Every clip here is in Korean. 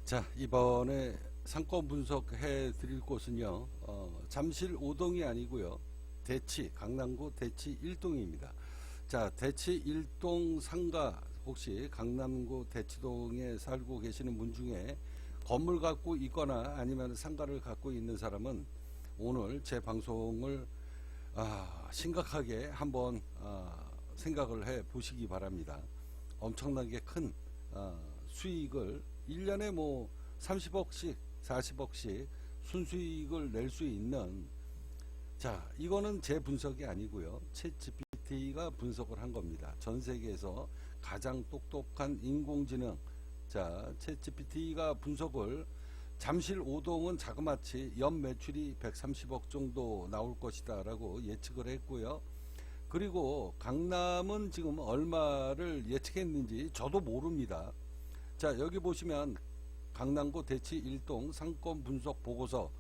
자, 이번에 상권 분석해 드릴 곳은요, 잠실 5동이 아니고요, 강남구 대치 1동입니다. 자, 대치 1동 상가, 혹시 강남구 대치동에 살고 계시는 분 중에 건물 갖고 있거나 아니면 상가를 갖고 있는 사람은 오늘 제 방송을 심각하게 한번 생각을 해 보시기 바랍니다. 엄청나게 큰 수익을 1년에 뭐 30억씩 40억씩 순수익을 낼 수 있는, 자, 이거는 제 분석이 아니고요, 챗GPT가 분석을 한 겁니다. 전 세계에서 가장 똑똑한 인공지능, 자, 챗GPT가 분석을, 잠실 5동은 자그마치 연 매출이 130억 정도 나올 것이다 라고 예측을 했고요. 그리고 강남은 지금 얼마를 예측했는지 저도 모릅니다. 자, 여기 보시면 강남구 대치 1동 상권 분석 보고서.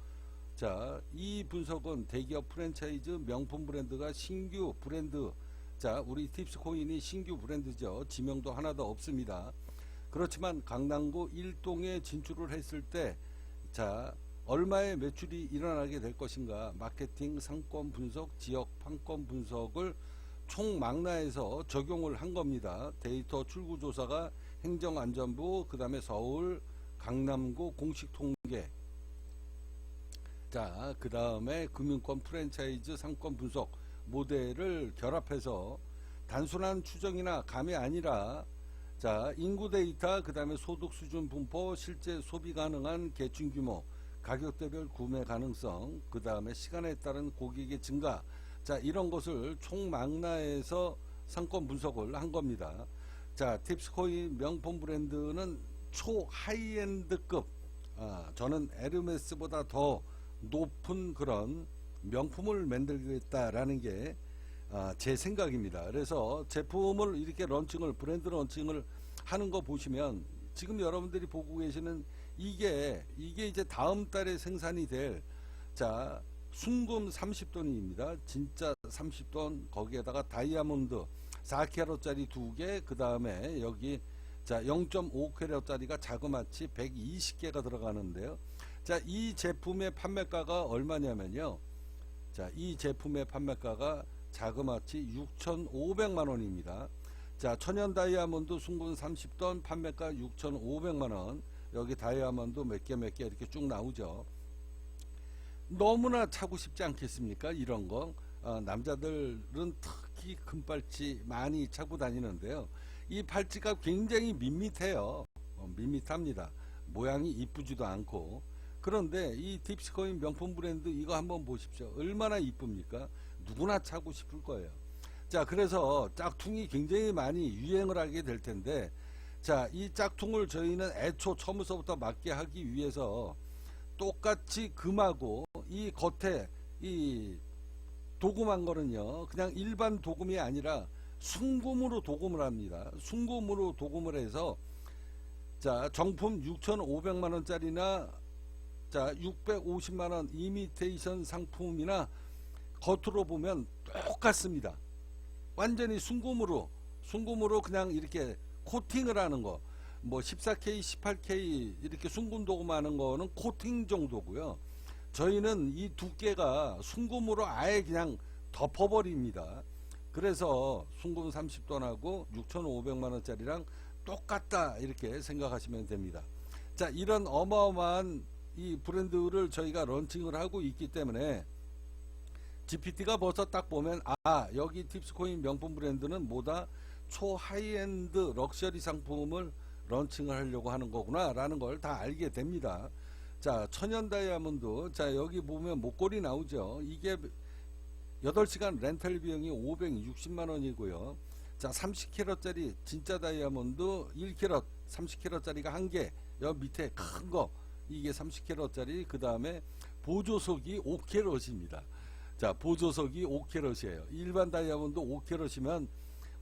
자, 이 분석은 대기업 프랜차이즈 명품 브랜드가 신규 브랜드, 자, 우리 팁스코인이 신규 브랜드죠. 지명도 하나도 없습니다. 그렇지만 강남구 1동에 진출을 했을 때, 자, 얼마의 매출이 일어나게 될 것인가, 마케팅, 상권 분석, 지역 판권 분석을 총망라해서 적용을 한 겁니다. 데이터 출구조사가 행정안전부, 그 다음에 서울, 강남구 공식 통계, 자, 그 다음에 금융권 프랜차이즈 상권 분석 모델을 결합해서 단순한 추정이나 감이 아니라, 자, 인구 데이터, 그 다음에 소득 수준 분포, 실제 소비 가능한 계층 규모, 가격대별 구매 가능성, 그 다음에 시간에 따른 고객의 증가, 자, 이런 것을 총망라해서 상권 분석을 한 겁니다. 자, 팁스코인 명품 브랜드는 초 하이엔드급, 저는 에르메스보다 더 높은 그런 명품을 만들겠다라는 게 제 생각입니다. 그래서 제품을 이렇게 브랜드 런칭을 하는 거 보시면, 지금 여러분들이 보고 계시는 이게 이제 다음 달에 생산이 될, 자, 순금 30돈입니다. 진짜 30돈, 거기에다가 다이아몬드 4캐럿짜리 2개, 그 다음에 여기, 자, 0.5캐럿짜리가 자그마치 120개가 들어가는데요. 자, 이 제품의 판매가가 얼마냐면요, 자, 이 제품의 판매가가 자그마치 6,500만원입니다. 자, 천연 다이아몬드 순금 30돈 판매가 6,500만원. 여기 다이아몬드 몇 개 이렇게 쭉 나오죠. 너무나 차고 싶지 않겠습니까? 이런 거. 남자들은 특히 금팔찌 많이 차고 다니는데요. 이 팔찌가 굉장히 밋밋해요. 밋밋합니다. 모양이 이쁘지도 않고. 그런데 이 팁스코인 명품 브랜드 이거 한번 보십시오. 얼마나 이쁩니까? 누구나 차고 싶을 거예요. 자, 그래서 짝퉁이 굉장히 많이 유행을 하게 될 텐데, 자, 이 짝퉁을 저희는 애초 처음부터 맞게 하기 위해서 똑같이 금하고 이 겉에 이 도금한 거는요, 그냥 일반 도금이 아니라 순금으로 도금을 합니다. 순금으로 도금을 해서, 자, 정품 6,500만원짜리나, 자, 650만원 이미테이션 상품이나 겉으로 보면 똑같습니다. 완전히 순금으로 그냥 이렇게 코팅을 하는 거, 뭐 14K, 18K 이렇게 순금 도금하는 거는 코팅 정도고요. 저희는 이 두께가 순금으로 아예 그냥 덮어버립니다. 그래서 순금 30돈하고 6,500만원짜리랑 똑같다, 이렇게 생각하시면 됩니다. 자, 이런 어마어마한 이 브랜드를 저희가 런칭을 하고 있기 때문에 GPT가 벌써 딱 보면, 여기 팁스코인 명품 브랜드는 뭐다, 초 하이엔드 럭셔리 상품을 런칭을 하려고 하는 거구나 라는 걸 다 알게 됩니다. 자, 천연 다이아몬드, 자, 여기 보면 목걸이 나오죠. 이게 8시간 렌탈 비용이 560만원이고요 자, 30캐럿짜리 진짜 다이아몬드 1캐럿 30캐럿짜리가 1개, 여기 밑에 큰 거 이게 30캐럿짜리, 그 다음에 보조석이 5캐럿입니다. 자, 보조석이 5캐럿이에요. 일반 다이아몬드 5캐럿이면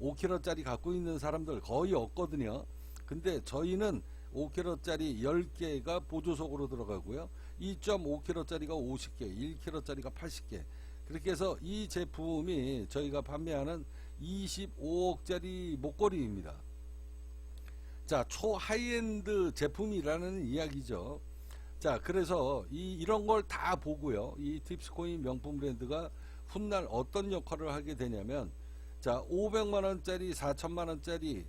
5캐럿짜리 갖고 있는 사람들 거의 없거든요. 근데 저희는 5캐럿짜리 10개가 보조석으로 들어가고요, 2.5캐럿짜리가 50개, 1캐럿짜리가 80개, 그렇게 해서 이 제품이 저희가 판매하는 25억짜리 목걸이입니다. 자, 초하이엔드 제품이라는 이야기죠. 자, 그래서 이런 걸 다 보고요. 이 팁스코인 명품 브랜드가 훗날 어떤 역할을 하게 되냐면, 자, 500만원짜리, 4천만원짜리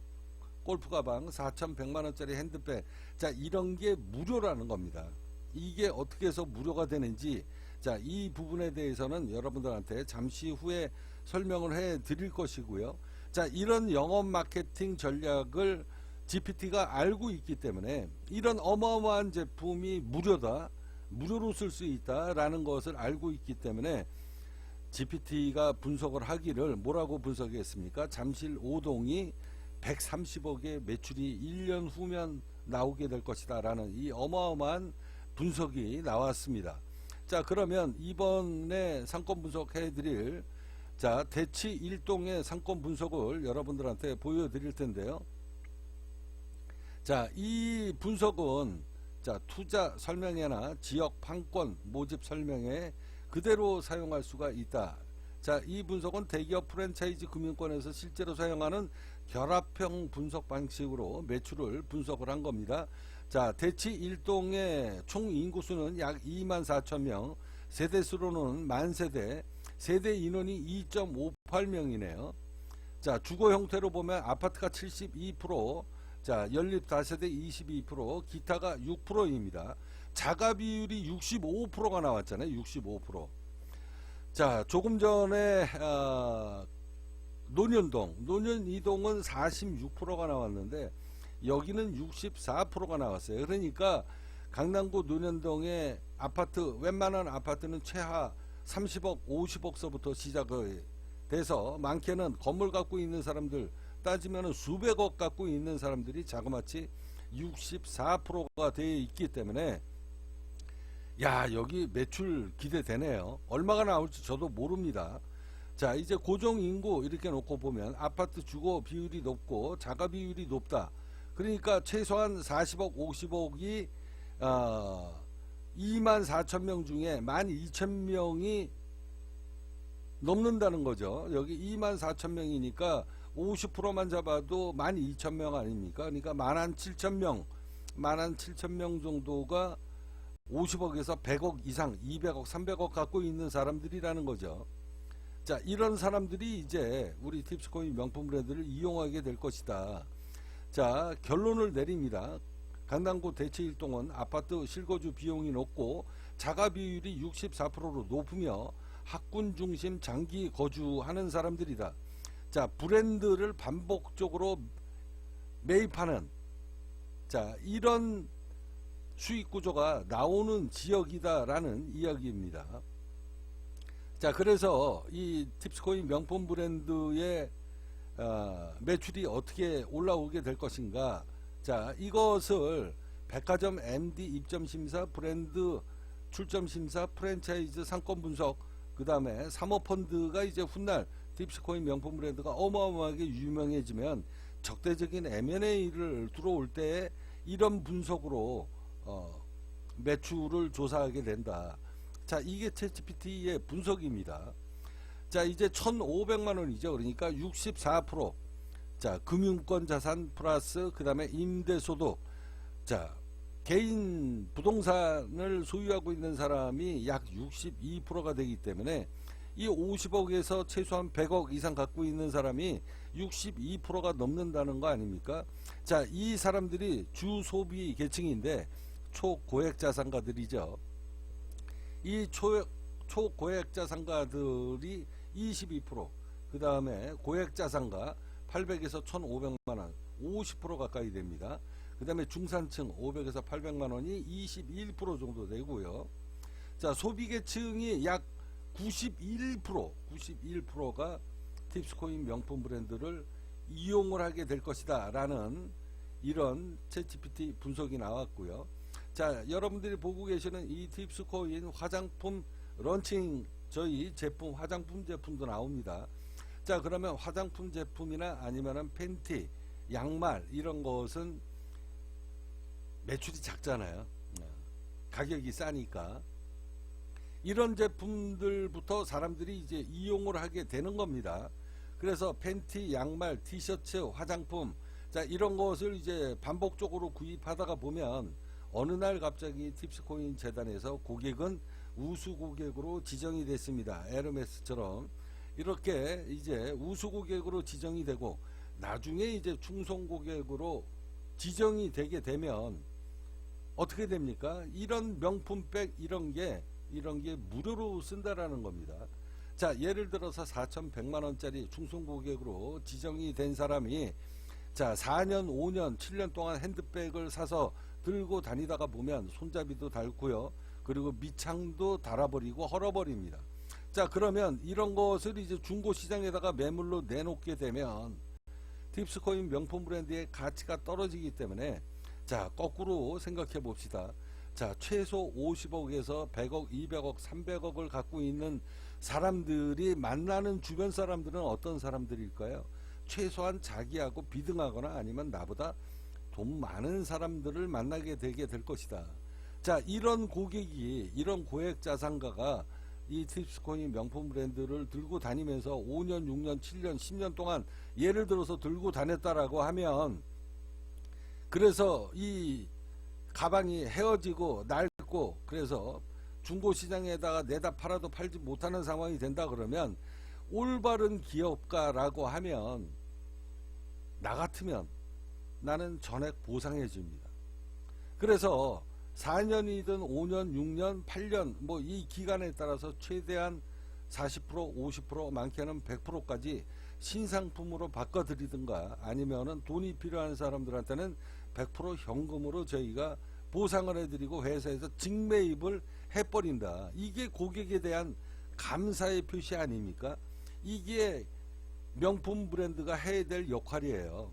골프 가방, 4,100만원짜리 핸드백, 자, 이런 게 무료라는 겁니다. 이게 어떻게 해서 무료가 되는지, 자, 이 부분에 대해서는 여러분들한테 잠시 후에 설명을 해 드릴 것이고요. 자, 이런 영업 마케팅 전략을 GPT가 알고 있기 때문에 이런 어마어마한 제품이 무료다, 무료로 쓸 수 있다라는 것을 알고 있기 때문에 GPT가 분석을 하기를 뭐라고 분석했습니까? 잠실 5동이 130억의 매출이 1년 후면 나오게 될 것이다 라는 이 어마어마한 분석이 나왔습니다. 자, 그러면 이번에 상권 분석해 드릴, 자, 대치 1동의 상권 분석을 여러분들한테 보여드릴 텐데요. 자, 이 분석은, 자, 투자 설명회나 지역 판권 모집 설명회 그대로 사용할 수가 있다. 자, 이 분석은 대기업 프랜차이즈 금융권에서 실제로 사용하는 결합형 분석 방식으로 매출을 분석을 한 겁니다. 자, 대치 1동의 총 인구수는 약 24,000명, 세대수로는 만세대, 세대 인원이 2.58명이네요. 자, 주거 형태로 보면 아파트가 72%, 자, 연립 다세대 22%, 기타가 6%입니다. 자가 비율이 65%가 나왔잖아요. 65%. 자, 조금 전에 논현이동은 46%가 나왔는데 여기는 64%가 나왔어요. 그러니까 강남구 논현동의 아파트, 웬만한 아파트는 최하 30억, 50억서부터 시작을 돼서 많게는 건물 갖고 있는 사람들 따지면 수백억 갖고 있는 사람들이 자그마치 64%가 되어 있기 때문에, 야, 여기 매출 기대되네요. 얼마가 나올지 저도 모릅니다. 자, 이제 고정인구 이렇게 놓고 보면 아파트 주거 비율이 높고 자가 비율이 높다. 그러니까 최소한 40억, 50억이 24,000명 중에 12,000명이 넘는다는 거죠. 여기 24,000명이니까 50%만 잡아도 12,000명 아닙니까? 그러니까 17,000명 정도가 50억에서 100억 이상, 200억, 300억 갖고 있는 사람들이라는 거죠. 자, 이런 사람들이 이제 우리 팁스코인 명품 브랜드를 이용하게 될 것이다. 자, 결론을 내립니다. 강남구 대치 1동은 아파트 실거주 비용이 높고 자가 비율이 64%로 높으며 학군 중심 장기 거주하는 사람들이다. 자, 브랜드를 반복적으로 매입하는, 자, 이런 수익 구조가 나오는 지역이다라는 이야기입니다. 자, 그래서 이 팁스코인 명품 브랜드의 매출이 어떻게 올라오게 될 것인가. 자, 이것을 백화점 MD 입점 심사, 브랜드 출점 심사, 프랜차이즈 상권 분석, 그 다음에 사모펀드가 이제 훗날 팁스코인 명품 브랜드가 어마어마하게 유명해지면 적대적인 M&A를 들어올 때 이런 분석으로 매출을 조사하게 된다. 자, 이게 챗GPT의 분석입니다. 자, 이제 1,500만 원이죠. 그러니까 64%. 자, 금융권 자산 플러스 그 다음에 임대소득. 자, 개인 부동산을 소유하고 있는 사람이 약 62%가 되기 때문에 이 50억에서 최소한 100억 이상 갖고 있는 사람이 62%가 넘는다는 거 아닙니까? 자, 이 사람들이 주 소비 계층인데 초고액 자산가들이죠. 이 초고액 자산가들이 22%, 그 다음에 고액 자산가 800에서 1,500만원 50% 가까이 됩니다. 그 다음에 중산층 500에서 800만원이 21% 정도 되고요. 자, 소비계층이 약 91%가 팁스코인 명품 브랜드를 이용을 하게 될 것이다 라는 이런 챗GPT 분석이 나왔고요. 자, 여러분들이 보고 계시는 이 팁스코인 화장품 런칭, 저희 제품, 화장품 제품도 나옵니다. 자, 그러면 화장품 제품이나 아니면은 팬티, 양말 이런 것은 매출이 작잖아요. 가격이 싸니까. 이런 제품들부터 사람들이 이제 이용을 하게 되는 겁니다. 그래서 팬티, 양말, 티셔츠, 화장품, 자, 이런 것을 이제 반복적으로 구입하다가 보면 어느 날 갑자기 팁스코인 재단에서 고객은 우수 고객으로 지정이 됐습니다. 에르메스처럼 이렇게 이제 우수 고객으로 지정이 되고 나중에 이제 충성 고객으로 지정이 되게 되면 어떻게 됩니까? 이런 명품백 이런 게 무료로 쓴다라는 겁니다. 자, 예를 들어서 4,100만 원짜리 충성 고객으로 지정이 된 사람이 자, 4년, 5년, 7년 동안 핸드백을 사서 들고 다니다가 보면 손잡이도 닳고요. 그리고 밑창도 닳아버리고 헐어버립니다. 자, 그러면 이런 것을 이제 중고시장에다가 매물로 내놓게 되면 팁스코인 명품 브랜드의 가치가 떨어지기 때문에 자, 거꾸로 생각해 봅시다. 자, 최소 50억에서 100억, 200억, 300억을 갖고 있는 사람들이 만나는 주변 사람들은 어떤 사람들일까요? 최소한 자기하고 비등하거나 아니면 나보다 돈 많은 사람들을 만나게 되게 될 것이다. 자, 이런 고객이, 이런 고액 자산가가 이 팁스코인 명품 브랜드를 들고 다니면서 5년, 6년, 7년, 10년 동안 예를 들어서 들고 다녔다라고 하면 그래서 이 가방이 헤어지고 낡고 그래서 중고시장에다가 내다 팔아도 팔지 못하는 상황이 된다 그러면 올바른 기업가라고 하면 나 같으면 나는 전액 보상해 줍니다. 그래서 4년이든 5년, 6년, 8년 뭐 이 기간에 따라서 최대한 40%, 50%, 많게는 100%까지 신상품으로 바꿔드리든가 아니면은 돈이 필요한 사람들한테는 100% 현금으로 저희가 보상을 해드리고 회사에서 직매입을 해버린다. 이게 고객에 대한 감사의 표시 아닙니까? 이게 명품 브랜드가 해야 될 역할이에요.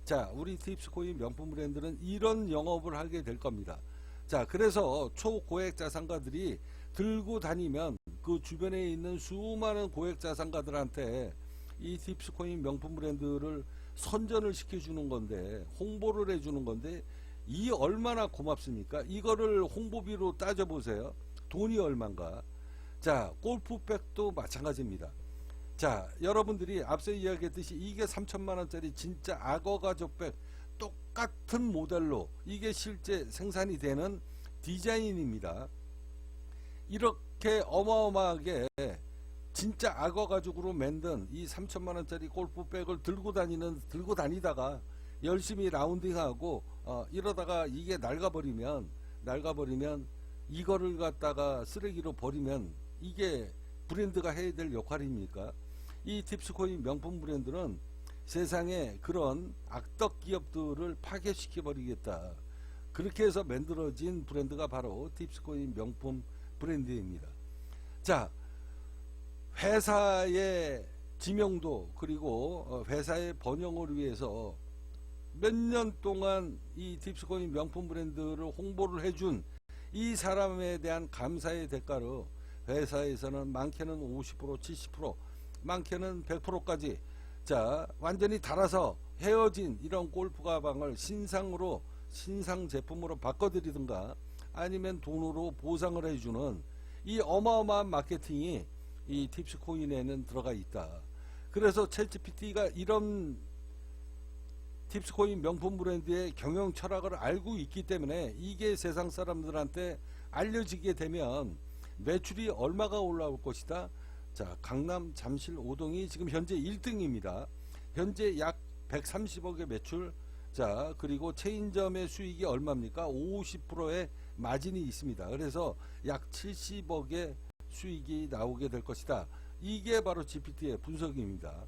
자, 우리 팁스코인 명품 브랜드는 이런 영업을 하게 될 겁니다. 자, 그래서 초고액 자산가들이 들고 다니면 그 주변에 있는 수많은 고액 자산가들한테 이 팁스코인 명품 브랜드를 선전을 시켜주는 건데 홍보를 해주는 건데 이 얼마나 고맙습니까? 이거를 홍보비로 따져보세요. 돈이 얼만가. 자, 골프백도 마찬가지입니다. 자, 여러분들이 앞서 이야기했듯이 이게 3천만 원짜리 진짜 악어 가죽백 똑같은 모델로 이게 실제 생산이 되는 디자인입니다. 이렇게 어마어마하게 진짜 악어 가죽으로 만든 이 3천만 원짜리 골프백을 들고 다니다가 열심히 라운딩하고 이러다가 이게 낡아버리면 이거를 갖다가 쓰레기로 버리면 이게 브랜드가 해야 될 역할입니까? 이 팁스코인 명품 브랜드는 세상에 그런 악덕 기업들을 파괴시켜 버리겠다. 그렇게 해서 만들어진 브랜드가 바로 팁스코인 명품 브랜드입니다. 자, 회사의 지명도 그리고 회사의 번영을 위해서 몇 년 동안 이 팁스코인 명품 브랜드를 홍보를 해준 이 사람에 대한 감사의 대가로 회사에서는 많게는 50%, 70%, 많게는 100%까지 자, 완전히 닳아서 헤어진 이런 골프 가방을 신상으로 신상 제품으로 바꿔드리든가 아니면 돈으로 보상을 해주는 이 어마어마한 마케팅이 이 팁스코인에는 들어가 있다. 그래서 챗GPT가 이런 팁스코인 명품 브랜드의 경영 철학을 알고 있기 때문에 이게 세상 사람들한테 알려지게 되면 매출이 얼마가 올라올 것이다. 자, 강남 잠실 오동이 지금 현재 1등입니다. 현재 약 130억의 매출. 자, 그리고 체인점의 수익이 얼마입니까? 50%의 마진이 있습니다. 그래서 약 70억의 수익이 나오게 될 것이다. 이게 바로 GPT의 분석입니다.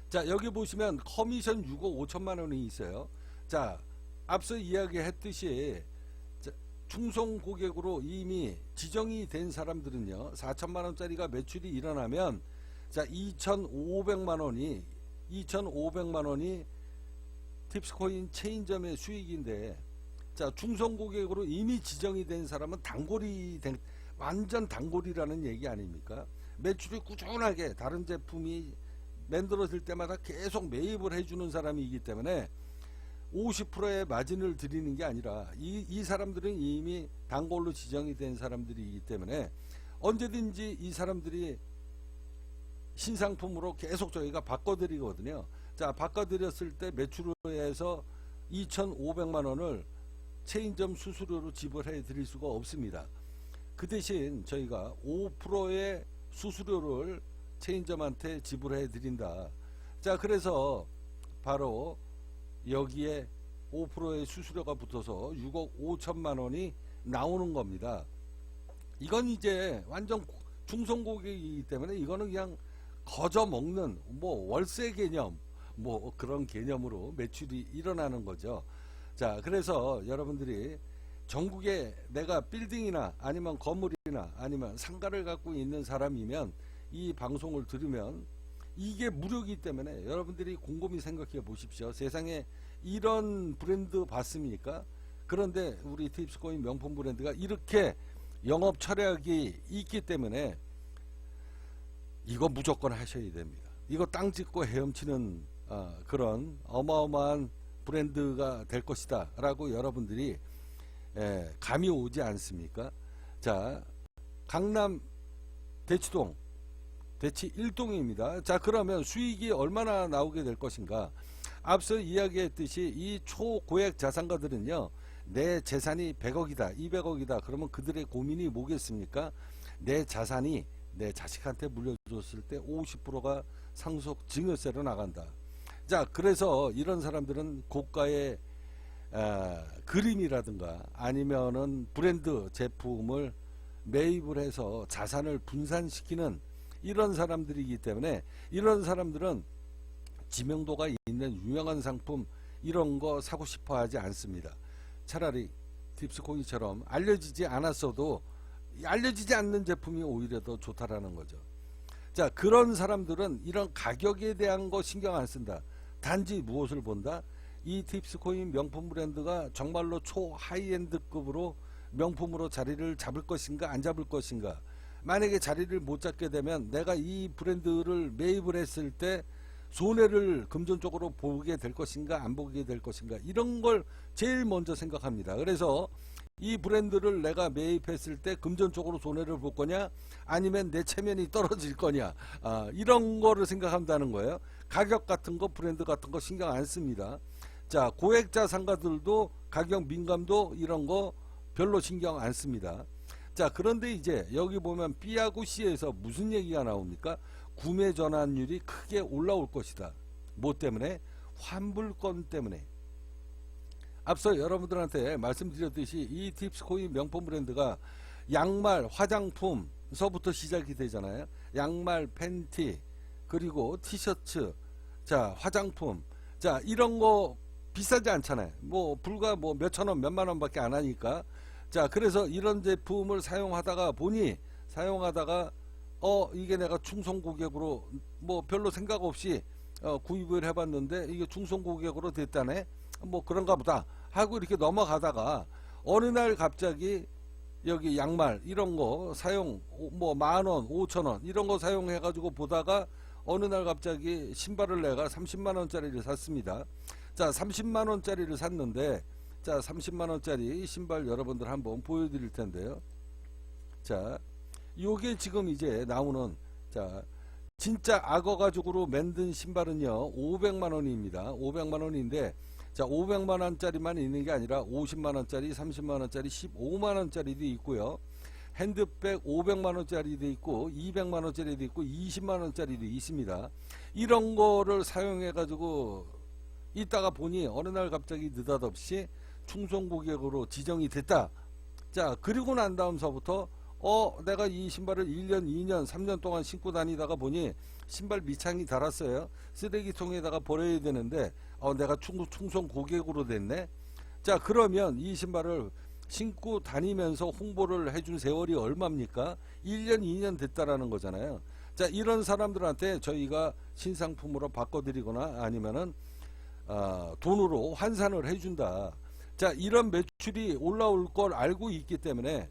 자, 여기 보시면 커미션 6억 5천만 원이 있어요. 자, 앞서 이야기했듯이 충성 고객으로 이미 지정이 된 사람들은요 4천만 원짜리가 매출이 일어나면 자 2,500만 원이 팁스코인 체인점의 수익인데 자 충성 고객으로 이미 지정이 된 사람은 완전 단골이라는 얘기 아닙니까? 매출이 꾸준하게 다른 제품이 만들어질 때마다 계속 매입을 해주는 사람이기 때문에 50%의 마진을 드리는 게 아니라 이 사람들은 이미 단골로 지정이 된 사람들이기 때문에 언제든지 이 사람들이 신상품으로 계속 저희가 바꿔드리거든요. 자, 바꿔드렸을 때 매출에서 2,500만 원을 체인점 수수료로 지불해 드릴 수가 없습니다. 그 대신 저희가 5%의 수수료를 체인점한테 지불해 드린다. 자, 그래서 바로 여기에 5%의 수수료가 붙어서 6억 5천만 원이 나오는 겁니다. 이건 이제 완전 중성고객이기 때문에 이거는 그냥 거저 먹는 뭐 월세 개념 뭐 그런 개념으로 매출이 일어나는 거죠. 자, 그래서 여러분들이 전국에 내가 빌딩이나 아니면 건물이나 아니면 상가를 갖고 있는 사람이면 이 방송을 들으면 이게 무료이기 때문에 여러분들이 곰곰이 생각해 보십시오. 세상에 이런 브랜드 봤습니까? 그런데 우리 팁스코인 명품 브랜드가 이렇게 영업 철학이 있기 때문에 이거 무조건 하셔야 됩니다. 이거 땅 짚고 헤엄치는 그런 어마어마한 브랜드가 될 것이다 라고 여러분들이 감이 오지 않습니까? 자, 강남 대치동 대치 1동입니다. 자, 그러면 수익이 얼마나 나오게 될 것인가? 앞서 이야기했듯이 이 초고액 자산가들은요, 내 재산이 100억이다 200억이다 그러면 그들의 고민이 뭐겠습니까? 내 자산이 내 자식한테 물려줬을 때 50%가 상속 증여세로 나간다. 자, 그래서 이런 사람들은 고가의 그림이라든가 아니면은 브랜드 제품을 매입을 해서 자산을 분산시키는 이런 사람들이기 때문에 이런 사람들은 지명도가 있는 유명한 상품 이런 거 사고 싶어 하지 않습니다. 차라리 팁스코인처럼 알려지지 않았어도 알려지지 않는 제품이 오히려 더 좋다라는 거죠. 자, 그런 사람들은 이런 가격에 대한 거 신경 안 쓴다. 단지 무엇을 본다? 이 팁스코인 명품 브랜드가 정말로 초 하이엔드급으로 명품으로 자리를 잡을 것인가 안 잡을 것인가. 만약에 자리를 못 잡게 되면 내가 이 브랜드를 매입을 했을 때 손해를 금전적으로 보게 될 것인가 안 보게 될 것인가 이런 걸 제일 먼저 생각합니다. 그래서 이 브랜드를 내가 매입했을 때 금전적으로 손해를 볼 거냐 아니면 내 체면이 떨어질 거냐 이런 거를 생각한다는 거예요. 가격 같은 거 브랜드 같은 거 신경 안 씁니다. 자, 고액자 상가들도 가격 민감도 이런 거 별로 신경 안 씁니다. 자, 그런데 이제 여기 보면 B하고 C에서 무슨 얘기가 나옵니까? 구매 전환율이 크게 올라올 것이다. 뭐 때문에? 환불권 때문에. 앞서 여러분들한테 말씀드렸듯이 이 팁스코인 명품 브랜드가 양말, 화장품서부터 시작이 되잖아요. 양말, 팬티, 그리고 티셔츠, 자, 화장품, 자, 이런 거 비싸지 않잖아요. 뭐 불과 뭐 몇천 원, 몇만 원밖에 안 하니까. 자, 그래서 이런 제품을 사용하다가 이게 내가 충성 고객으로 뭐 별로 생각 없이 구입을 해봤는데 이게 충성 고객으로 됐다네. 뭐 그런가 보다 하고 이렇게 넘어가다가 어느 날 갑자기 여기 양말 이런 거 사용 뭐 10,000원, 5,000원 이런 거 사용해 가지고 보다가 어느 날 갑자기 신발을 내가 30만 원짜리를 샀습니다. 자, 30만 원짜리를 샀는데 자, 30만 원짜리 신발 여러분들 한번 보여드릴 텐데요. 자, 요게 지금 이제 나오는 자, 진짜 악어 가죽으로 만든 신발은요 500만 원입니다. 500만 원인데 자, 500만 원짜리만 있는 게 아니라 50만 원짜리, 30만 원짜리, 15만 원짜리도 있고요. 핸드백 500만 원짜리도 있고 200만 원짜리도 있고 20만 원짜리도 있습니다. 이런 거를 사용해 가지고 있다가 보니 어느 날 갑자기 느닷없이 충성 고객으로 지정이 됐다. 자, 그리고 난 다음서부터 내가 이 신발을 1년, 2년, 3년 동안 신고 다니다가 보니 신발 밑창이 닳았어요. 쓰레기통에다가 버려야 되는데 내가 충성 고객으로 됐네. 자, 그러면 이 신발을 신고 다니면서 홍보를 해준 세월이 얼마입니까? 1년, 2년 됐다라는 거잖아요. 자, 이런 사람들한테 저희가 신상품으로 바꿔드리거나 아니면은 돈으로 환산을 해준다. 자, 이런 매출이 올라올 걸 알고 있기 때문에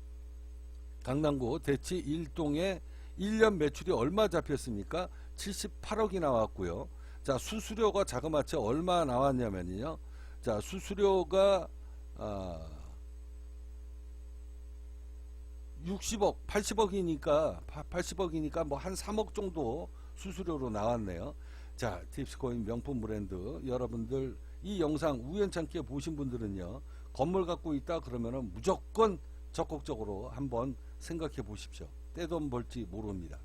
강남구 대치 1동에 1년 매출이 얼마 잡혔습니까? 78억이 나왔고요. 자, 수수료가 자그마치 얼마 나왔냐면요. 자, 수수료가 60억, 80억이니까 뭐 한 3억 정도 수수료로 나왔네요. 자, 팁스코인 명품 브랜드 여러분들 이 영상 우연찮게 보신 분들은요, 건물 갖고 있다 그러면은 무조건 적극적으로 한번 생각해 보십시오. 떼돈 벌지 모릅니다.